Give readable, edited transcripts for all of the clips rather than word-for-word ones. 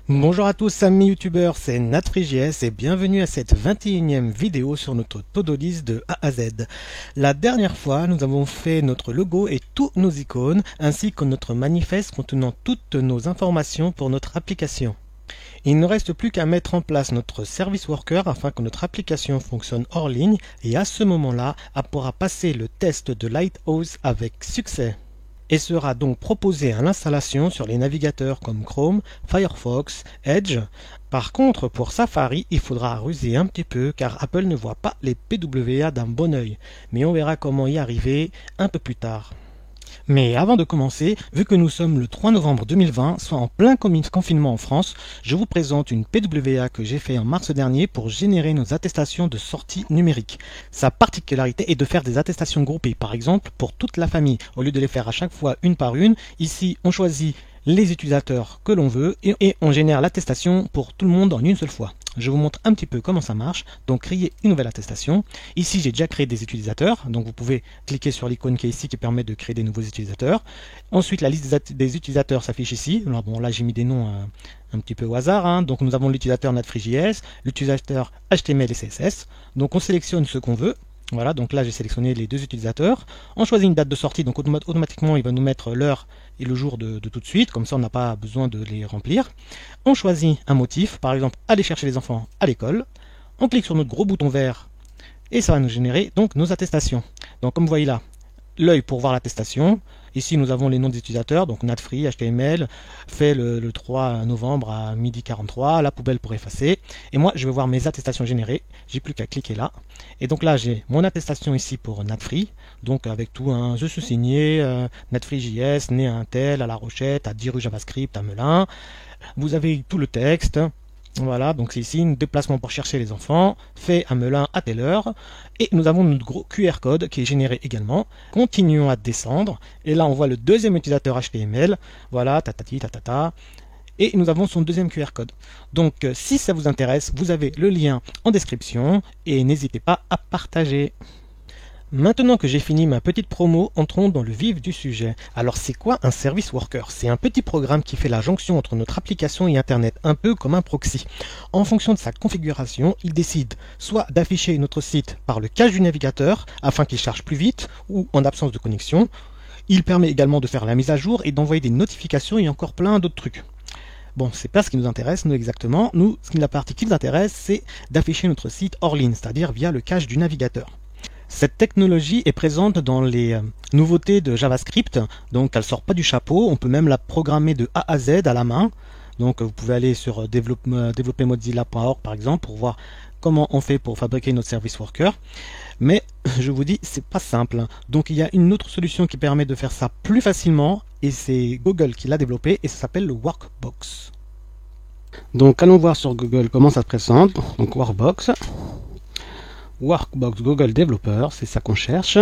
Bonjour à tous amis youtubeurs, c'est NatFreeJS et bienvenue à cette 21e vidéo sur notre to-do list de A à Z. La dernière fois, nous avons fait notre logo et tous nos icônes, ainsi que notre manifeste contenant toutes nos informations pour notre application. Il ne reste plus qu'à mettre en place notre service worker afin que notre application fonctionne hors ligne et à ce moment-là, elle pourra passer le test de Lighthouse avec succès et sera donc proposé à l'installation sur les navigateurs comme Chrome, Firefox, Edge. Par contre, pour Safari, il faudra ruser un petit peu car Apple ne voit pas les PWA d'un bon œil. Mais on verra comment y arriver un peu plus tard. Mais avant de commencer, vu que nous sommes le 3 novembre 2020, soit en plein confinement en France, je vous présente une PWA que j'ai fait en mars dernier pour générer nos attestations de sortie numérique. Sa particularité est de faire des attestations groupées, par exemple pour toute la famille. Au lieu de les faire à chaque fois une par une, ici on choisit les utilisateurs que l'on veut et on génère l'attestation pour tout le monde en une seule fois. Je vous montre un petit peu comment ça marche. Donc créer une nouvelle attestation. Ici j'ai déjà créé des utilisateurs, donc vous pouvez cliquer sur l'icône qui est ici qui permet de créer des nouveaux utilisateurs. Ensuite la liste des utilisateurs s'affiche ici. Alors, bon, là j'ai mis des noms un petit peu au hasard, hein. Donc nous avons l'utilisateur NatFreeJS, l'utilisateur HTML et CSS. Donc on sélectionne ce qu'on veut. Voilà, donc là j'ai sélectionné les deux utilisateurs. On choisit une date de sortie, donc automatiquement il va nous mettre l'heure et le jour de tout de suite, comme ça on n'a pas besoin de les remplir. On choisit un motif, par exemple aller chercher les enfants à l'école. On clique sur notre gros bouton vert et ça va nous générer donc nos attestations. Donc comme vous voyez là, l'œil pour voir l'attestation. Ici nous avons les noms des utilisateurs, donc NatFree, HTML, fait le 3 novembre à midi 43, la poubelle pour effacer. Et moi je vais voir mes attestations générées, j'ai plus qu'à cliquer là. Et donc là j'ai mon attestation ici pour NatFree, donc avec tout, hein, je suis signé, NatFreeJS, né à un tel, à La Rochette, à 10 rue JavaScript, à Melun. Vous avez tout le texte. Voilà, donc c'est ici un déplacement pour chercher les enfants, fait à Melun à telle heure. Et nous avons notre gros QR code qui est généré également. Continuons à descendre. Et là, on voit le deuxième utilisateur HTML. Voilà, tatati, tatata. Et nous avons son deuxième QR code. Donc, si ça vous intéresse, vous avez le lien en description. Et n'hésitez pas à partager. Maintenant que j'ai fini ma petite promo, entrons dans le vif du sujet. Alors c'est quoi un service worker? C'est un petit programme qui fait la jonction entre notre application et Internet, un peu comme un proxy. En fonction de sa configuration, il décide soit d'afficher notre site par le cache du navigateur afin qu'il charge plus vite ou en absence de connexion. Il permet également de faire la mise à jour et d'envoyer des notifications et encore plein d'autres trucs. Bon, c'est pas ce qui nous intéresse, nous exactement. Nous, la partie qui nous intéresse, c'est d'afficher notre site hors ligne, c'est-à-dire via le cache du navigateur. Cette technologie est présente dans les nouveautés de JavaScript, donc elle sort pas du chapeau, on peut même la programmer de A à Z à la main. Donc vous pouvez aller sur développermozilla.org par exemple pour voir comment on fait pour fabriquer notre service worker. Mais je vous dis, c'est pas simple. Donc il y a une autre solution qui permet de faire ça plus facilement et c'est Google qui l'a développé et ça s'appelle le Workbox. Donc allons voir sur Google comment ça se présente. Donc Workbox Google Developer, c'est ça qu'on cherche.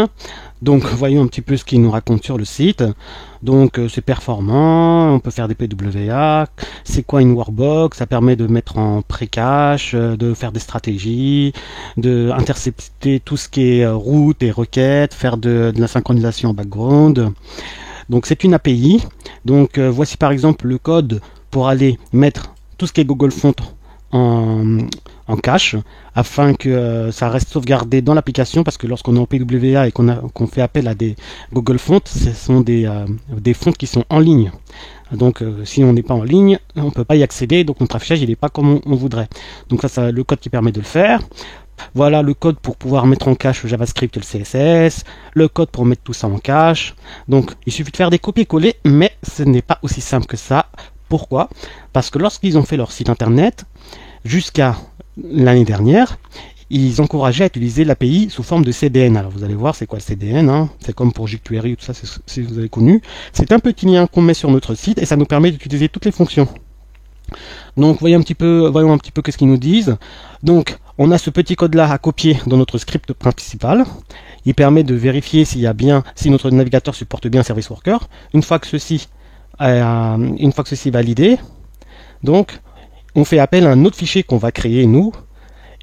Donc voyons un petit peu ce qu'il nous raconte sur le site. Donc c'est performant, on peut faire des PWA. C'est quoi une Workbox? Ça permet de mettre en pré-cache, de faire des stratégies, de intercepter tout ce qui est route et requêtes, faire de la synchronisation en background. Donc c'est une API. Donc voici par exemple le code pour aller mettre tout ce qui est Google Font en cache afin que ça reste sauvegardé dans l'application, parce que lorsqu'on est en PWA et qu'on fait appel à des Google Fonts, ce sont des fonts qui sont en ligne. Donc si on n'est pas en ligne, on ne peut pas y accéder, donc notre affichage il n'est pas comme on voudrait. Donc ça c'est le code qui permet de le faire. Voilà le code pour pouvoir mettre en cache le JavaScript et le CSS, le code pour mettre tout ça en cache. Donc il suffit de faire des copier-coller, mais ce n'est pas aussi simple que ça. Pourquoi? Parce que lorsqu'ils ont fait leur site internet, jusqu'à l'année dernière, ils encourageaient à utiliser l'API sous forme de CDN. Alors vous allez voir c'est quoi le CDN, hein. C'est comme pour jQuery, tout ça, si vous avez connu. C'est un petit lien qu'on met sur notre site et ça nous permet d'utiliser toutes les fonctions. Donc voyons un petit peu qu'est-ce qu'ils nous disent. Donc on a ce petit code là à copier dans notre script principal. Il permet de vérifier si notre navigateur supporte bien Service Worker. Une fois que ceci est validé, donc on fait appel à un autre fichier qu'on va créer nous,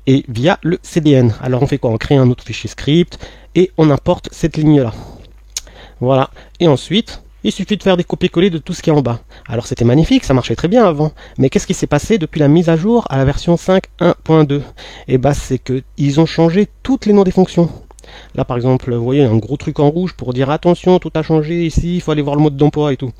et via le CDN. Alors on fait quoi? On crée un autre fichier script et on importe cette ligne là. Voilà. Et ensuite, Il suffit de faire des copier-coller de tout ce qui est en bas. Alors c'était magnifique, ça marchait très bien avant. Mais qu'est-ce qui s'est passé depuis la mise à jour à la version 5.1.2? Eh ben c'est que ils ont changé toutes les noms des fonctions. Là par exemple, vous voyez un gros truc en rouge pour dire attention, tout a changé ici, il faut aller voir le mode d'emploi et tout.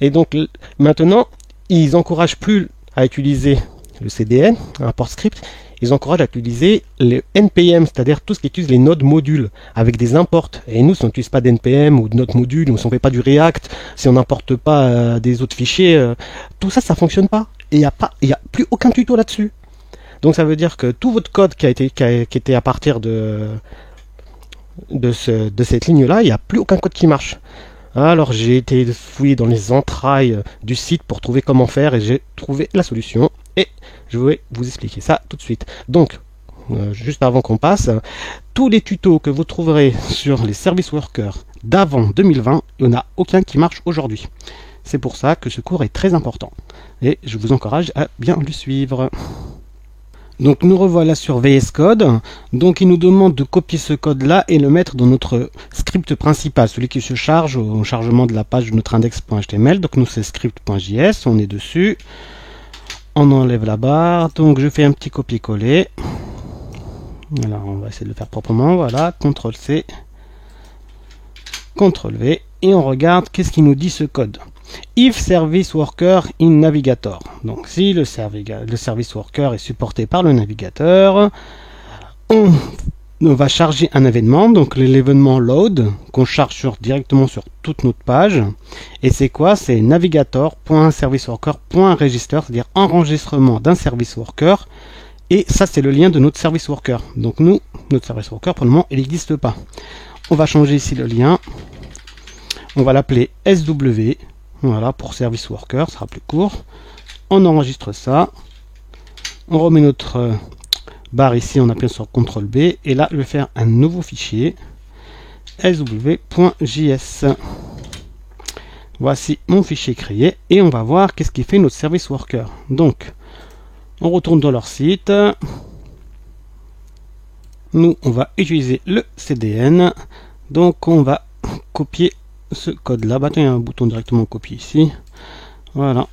Et donc maintenant, ils encouragent plus à utiliser le CDN, un port script, ils encouragent à utiliser le NPM, c'est-à-dire tout ce qui utilise les nodes modules avec des imports. Et nous, si on n'utilise pas d'NPM ou de nodes modules, ou si on ne fait pas du React, si on n'importe pas des autres fichiers, tout ça, ça fonctionne pas. Et il n'y a plus aucun tuto là-dessus. Donc ça veut dire que tout votre code qui était à partir de cette ligne-là, il n'y a plus aucun code qui marche. Alors j'ai été fouillé dans les entrailles du site pour trouver comment faire et j'ai trouvé la solution et je vais vous expliquer ça tout de suite. Donc, juste avant qu'on passe, tous les tutos que vous trouverez sur les service workers d'avant 2020, il n'y en a aucun qui marche aujourd'hui. C'est pour ça que ce cours est très important et je vous encourage à bien le suivre. Donc nous revoilà sur VS Code. Donc il nous demande de copier ce code là et le mettre dans notre script principal, celui qui se charge au chargement de la page de notre index.html. Donc nous c'est script.js, on est dessus. On enlève la barre, donc je fais un petit copier-coller. Alors on va essayer de le faire proprement, voilà, CTRL-C, CTRL-V, et on regarde qu'est-ce qu'il nous dit ce code. If service worker in navigator. Donc si le service worker est supporté par le navigateur, on va charger un événement, donc l'événement load, qu'on charge directement sur toute notre page. Et c'est quoi? C'est navigator.serviceworker.register, c'est-à-dire enregistrement d'un service worker. Et ça, c'est le lien de notre service worker. Donc nous, notre service worker, pour le moment, il n'existe pas. On va changer ici le lien. On va l'appeler SW. Voilà, pour service worker, ça sera plus court. On enregistre ça. On remet notre barre ici en appuyant sur CTRL B. Et là, je vais faire un nouveau fichier. sw.js. Voici mon fichier créé. Et on va voir qu'est-ce qui fait notre service worker. Donc, on retourne dans leur site. Nous, on va utiliser le CDN. Donc, on va copier ce code là, il y a un bouton directement copier ici, voilà,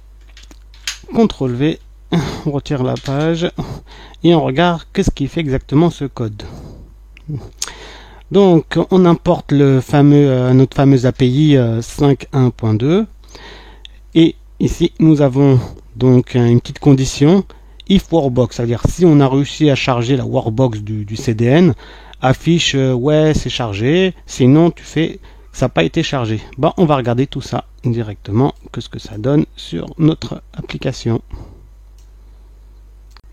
CTRL V, on retire la page et on regarde qu'est-ce qui fait exactement ce code. Donc on importe le fameux notre fameuse API 5.1.2 et ici nous avons donc une petite condition if workbox, c'est-à-dire si on a réussi à charger la workbox du CDN, affiche ouais c'est chargé, sinon tu fais ça n'a pas été chargé. Bon, on va regarder tout ça directement, qu'est-ce que ça donne sur notre application.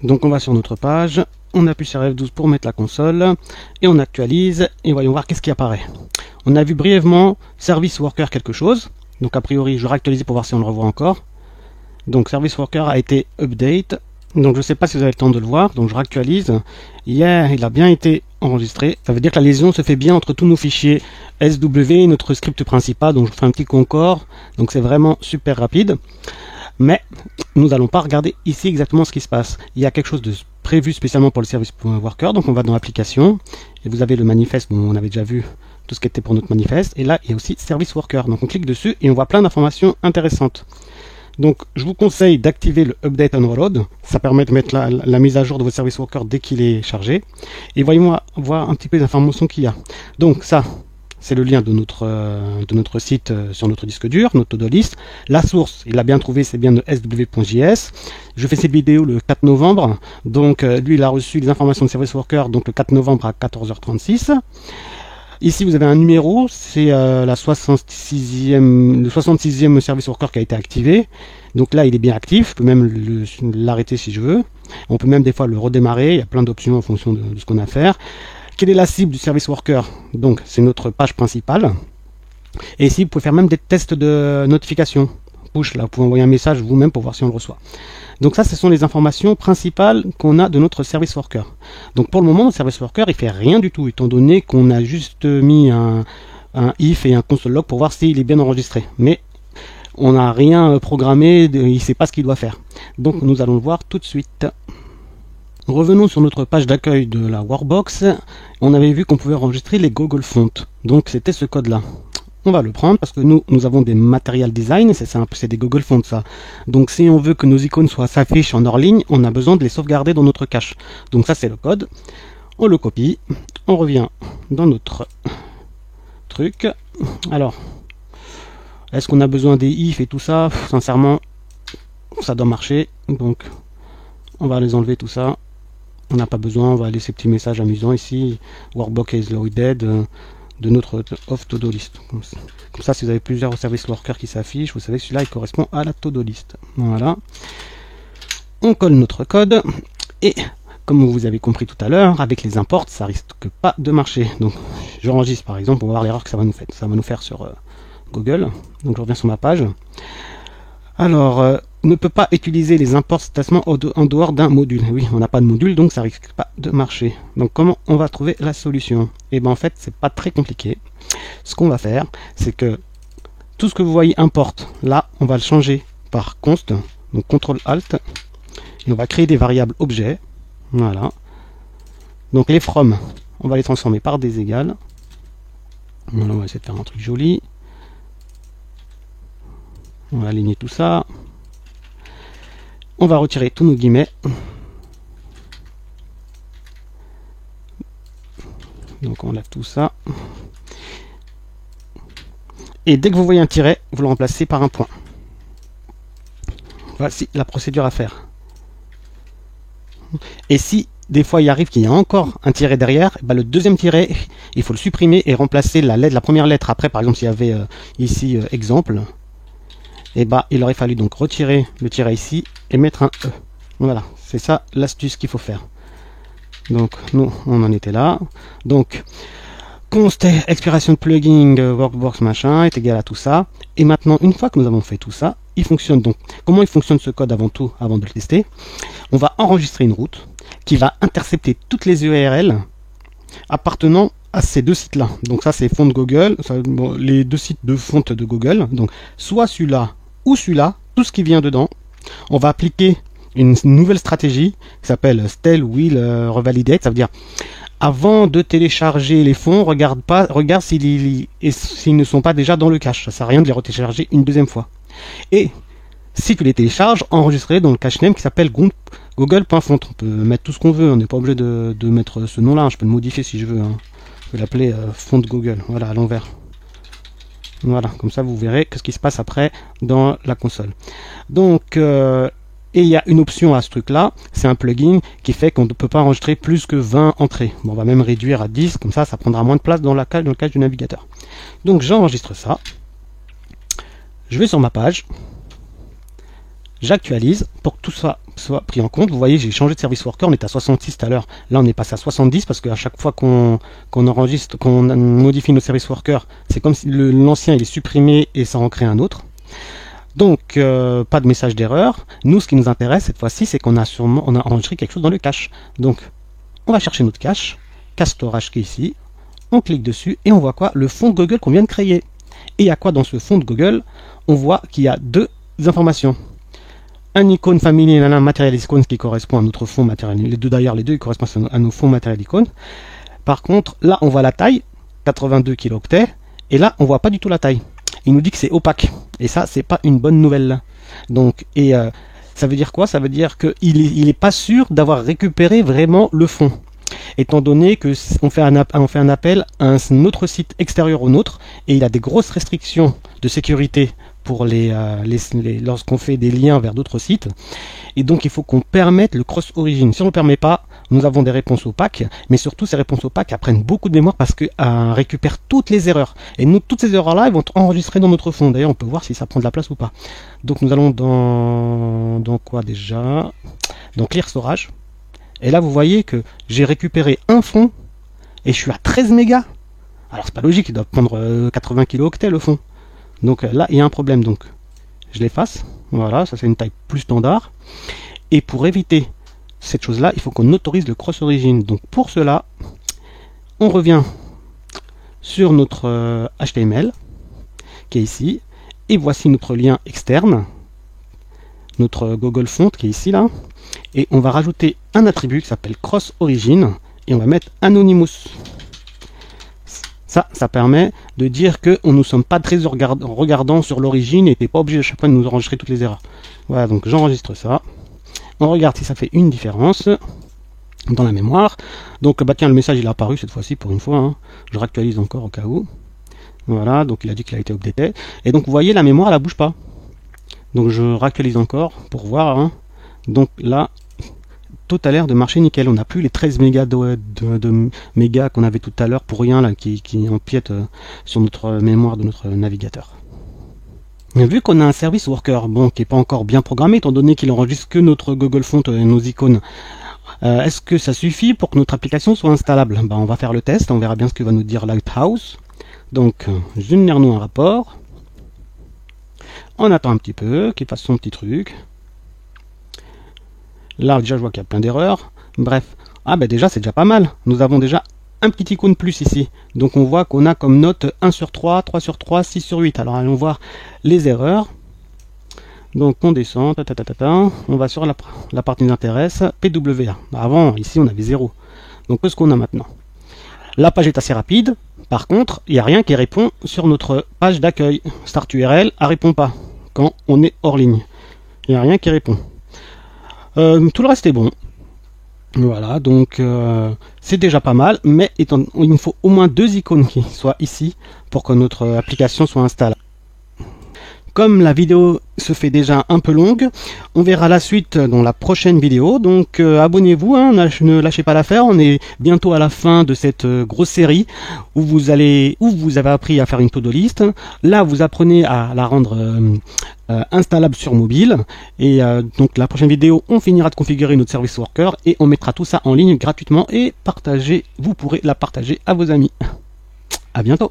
Donc on va sur notre page, on appuie sur F12 pour mettre la console, et on actualise, et voyons voir qu'est-ce qui apparaît. On a vu brièvement Service Worker quelque chose, donc a priori je vais réactualiser pour voir si on le revoit encore. Donc Service Worker a été update, donc je ne sais pas si vous avez le temps de le voir, donc je réactualise. Hier, il a bien été enregistré. Ça veut dire que la liaison se fait bien entre tous nos fichiers SW et notre script principal. Donc je fais un petit concorde. Donc c'est vraiment super rapide. Mais nous n'allons pas regarder ici exactement ce qui se passe. Il y a quelque chose de prévu spécialement pour le service worker. Donc on va dans l'application. Et vous avez le manifeste. Bon, on avait déjà vu tout ce qui était pour notre manifeste. Et là, il y a aussi service worker. Donc on clique dessus et on voit plein d'informations intéressantes. Donc, je vous conseille d'activer le Update and Reload. Ça permet de mettre la mise à jour de votre service worker dès qu'il est chargé. Et voyons voir un petit peu les informations qu'il y a. Donc, ça, c'est le lien de notre site sur notre disque dur, notre to-do-list. La source, il l'a bien trouvé, c'est bien de sw.js. Je fais cette vidéo le 4 novembre. Donc, lui, il a reçu les informations de service worker donc le 4 novembre à 14h36. Ici, vous avez un numéro, c'est le 66e service worker qui a été activé. Donc là, il est bien actif, je peux même l'arrêter si je veux. On peut même des fois le redémarrer, il y a plein d'options en fonction de ce qu'on a à faire. Quelle est la cible du service worker? Donc, c'est notre page principale. Et ici, vous pouvez faire même des tests de notification. Push, là, vous pouvez envoyer un message vous-même pour voir si on le reçoit. Donc ça, ce sont les informations principales qu'on a de notre service worker. Donc pour le moment, notre service worker, il fait rien du tout, étant donné qu'on a juste mis un if et un console log pour voir s'il est bien enregistré. Mais on n'a rien programmé, il ne sait pas ce qu'il doit faire. Donc nous allons le voir tout de suite. Revenons sur notre page d'accueil de la Workbox. On avait vu qu'on pouvait enregistrer les Google Fonts. Donc c'était ce code-là. on va le prendre parce que nous avons des Material Design, c'est simple, c'est des Google Fonts ça. Donc si on veut que nos icônes s'affichent en hors ligne, on a besoin de les sauvegarder dans notre cache. Donc ça c'est le code, on le copie, on revient dans notre truc. Alors, est-ce qu'on a besoin des if et tout ça? Sincèrement, ça doit marcher, donc on va les enlever tout ça. On n'a pas besoin, on va laisser ces petits messages amusants ici. Workbook is loaded de notre off to-do list. Comme ça, si vous avez plusieurs service workers qui s'affichent, vous savez que celui-là il correspond à la to-do list. Voilà. On colle notre code et comme vous avez compris tout à l'heure, avec les imports, ça risque pas de marcher. Donc j'enregistre par exemple, on va voir l'erreur que ça va nous faire. Ça va nous faire sur Google. Donc je reviens sur ma page. Alors, ne peut pas utiliser les imports statements en dehors d'un module. Oui, on n'a pas de module, donc ça risque pas de marcher. Donc comment on va trouver la solution? Et ben en fait, c'est pas très compliqué. Ce qu'on va faire, c'est que tout ce que vous voyez importe, là, on va le changer par const, donc CTRL ALT, et on va créer des variables objets. Voilà. Donc les from, on va les transformer par des égales. Voilà, on va essayer de faire un truc joli. On va aligner tout ça. On va retirer tous nos guillemets. Donc on lève tout ça. Et dès que vous voyez un tiret, vous le remplacez par un point. Voici la procédure à faire. Et si des fois il arrive qu'il y a encore un tiret derrière, bah, le deuxième tiret, il faut le supprimer et remplacer la première lettre après. Par exemple, s'il y avait ici exemple. Et bah il aurait fallu donc retirer le tiret ici et mettre un E. Voilà, c'est ça l'astuce qu'il faut faire. Donc nous on en était là. Donc const expiration de plugin workbox machin est égal à tout ça. Et maintenant une fois que nous avons fait tout ça, il fonctionne. Donc comment il fonctionne ce code avant tout, avant de le tester? On va enregistrer une route qui va intercepter toutes les URL appartenant à ces deux sites là. Donc ça c'est fond de Google, ça, bon, les deux sites de fonte de Google. Donc soit celui-là ou celui-là, tout ce qui vient dedans. On va appliquer une nouvelle stratégie qui s'appelle Stale Will Revalidate. Ça veut dire avant de télécharger les fonds, regarde s'ils ne sont pas déjà dans le cache. Ça sert à rien de les retélécharger une deuxième fois. Et si tu les télécharges, enregistrer dans le cache name qui s'appelle google.font. On peut mettre tout ce qu'on veut, on n'est pas obligé de mettre ce nom-là. Je peux le modifier si je veux. Hein. Je peux l'appeler font Google. Voilà, à l'envers. Voilà, comme ça vous verrez ce qui se passe après dans la console. Donc, et il y a une option à ce truc-là, c'est un plugin qui fait qu'on ne peut pas enregistrer plus que 20 entrées. Bon, on va même réduire à 10, comme ça prendra moins de place dans le cache du navigateur. Donc j'enregistre ça. Je vais sur ma page. J'actualise pour que tout ça soit pris en compte. Vous voyez, j'ai changé de service worker, on est à 66 tout à l'heure. Là, on est passé à 70 parce qu'à chaque fois qu'on enregistre, qu'on modifie nos service workers, c'est comme si l'ancien il est supprimé et ça en crée un autre. Donc, pas de message d'erreur. Nous, ce qui nous intéresse cette fois-ci, c'est qu'on a enregistré quelque chose dans le cache. Donc, on va chercher notre cache storage qui est ici. On clique dessus et on voit quoi? Le fond de Google qu'on vient de créer. Et il y a quoi dans ce fond de Google? On voit qu'il y a deux informations. Un icône family et un material icon qui correspond à notre fond matériel. Les deux d'ailleurs, les deux ils correspondent à nos fonds matériel icône. Par contre, là on voit la taille, 82 kilooctets, et là on voit pas du tout la taille. Il nous dit que c'est opaque, et ça c'est pas une bonne nouvelle. Donc, et ça veut dire quoi? Ça veut dire qu'il est pas sûr d'avoir récupéré vraiment le fond. Étant donné que on fait un appel à un autre site extérieur au nôtre, et il a des grosses restrictions de sécurité pour lorsqu'on fait des liens vers d'autres sites, et donc il faut qu'on permette le cross-origin. Si on ne le permet pas, nous avons des réponses opaques, mais surtout ces réponses opaques prennent beaucoup de mémoire parce qu'elles récupèrent toutes les erreurs. Et nous, toutes ces erreurs-là, elles vont être enregistrées dans notre fond. D'ailleurs, on peut voir si ça prend de la place ou pas. Donc nous allons dans quoi déjà? Dans Clear Storage. Et là, vous voyez que j'ai récupéré un fond et je suis à 13 mégas. Alors c'est pas logique, il doit prendre 80 kilooctets le fond. Donc là, il y a un problème. Donc je l'efface. Voilà, ça c'est une taille plus standard. Et pour éviter cette chose-là, il faut qu'on autorise le cross-origin. Donc pour cela, on revient sur notre HTML qui est ici. Et voici notre lien externe, notre Google Font qui est ici là. Et on va rajouter un attribut qui s'appelle cross-origin. Et on va mettre Anonymous. Ça permet de dire que nous ne sommes pas très regardants sur l'origine et t'es pas obligé à chaque fois de nous enregistrer toutes les erreurs. Voilà, donc j'enregistre ça. On regarde si ça fait une différence dans la mémoire. Donc bah tiens, le message il est apparu cette fois-ci pour une fois. Hein. Je réactualise encore au cas où. Voilà, donc il a dit qu'il a été updaté. Et donc vous voyez, la mémoire elle bouge pas. Donc je réactualise encore pour voir. Hein. Donc là, tout a l'air de marcher nickel. On n'a plus les 13 mégas de mégas qu'on avait tout à l'heure pour rien là, qui empiètent sur notre mémoire de notre navigateur. Mais vu qu'on a un service worker, bon, qui n'est pas encore bien programmé, étant donné qu'il enregistre que notre Google Font et nos icônes, est-ce que ça suffit pour que notre application soit installable? On va faire le test, on verra bien ce que va nous dire Lighthouse. Donc, génère-nous un rapport. On attend un petit peu, qu'il fasse son petit truc. Là, déjà, je vois qu'il y a plein d'erreurs. Bref. Déjà, c'est déjà pas mal. Nous avons déjà un petit icône plus ici. Donc, on voit qu'on a comme note 1 sur 3, 3 sur 3, 6 sur 8. Alors, allons voir les erreurs. Donc, on descend. On va sur la partie qui nous intéresse. PWA. Avant, ici, on avait 0. Donc, qu'est-ce qu'on a maintenant? La page est assez rapide. Par contre, il n'y a rien qui répond sur notre page d'accueil. Start URL, elle répond pas quand on est hors ligne. Il n'y a rien qui répond. Tout le reste est bon. Voilà, donc c'est déjà pas mal, mais il nous faut au moins 2 icônes qui soient ici pour que notre application soit installée. Comme la vidéo se fait déjà un peu longue, on verra la suite dans la prochaine vidéo. Donc abonnez-vous, hein, ne lâchez pas l'affaire. On est bientôt à la fin de cette grosse série où vous avez appris à faire une to-do list. Là, vous apprenez à la rendre installable sur mobile. Et donc la prochaine vidéo, on finira de configurer notre service worker et on mettra tout ça en ligne gratuitement et vous pourrez la partager à vos amis. À bientôt.